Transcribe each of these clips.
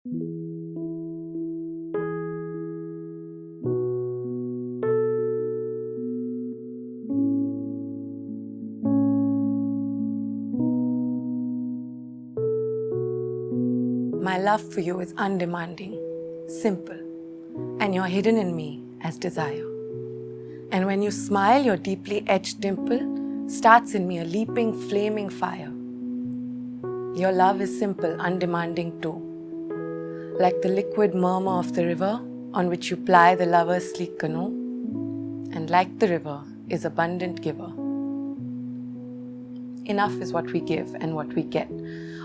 My love for you is undemanding, simple, and you're hidden in me as desire. And when you smile, your deeply etched dimple starts in me a leaping, flaming fire. Your love is simple, undemanding too, like the liquid murmur of the river on which you ply the lover's sleek canoe, and like the river is abundant giver. Enough is what we give and what we get.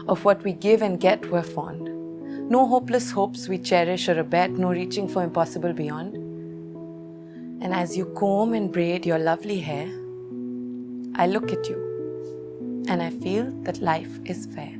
Of what we give and get, we're fond. No hopeless hopes we cherish or abet, no reaching for impossible beyond. And as you comb and braid your lovely hair, I look at you and I feel that life is fair.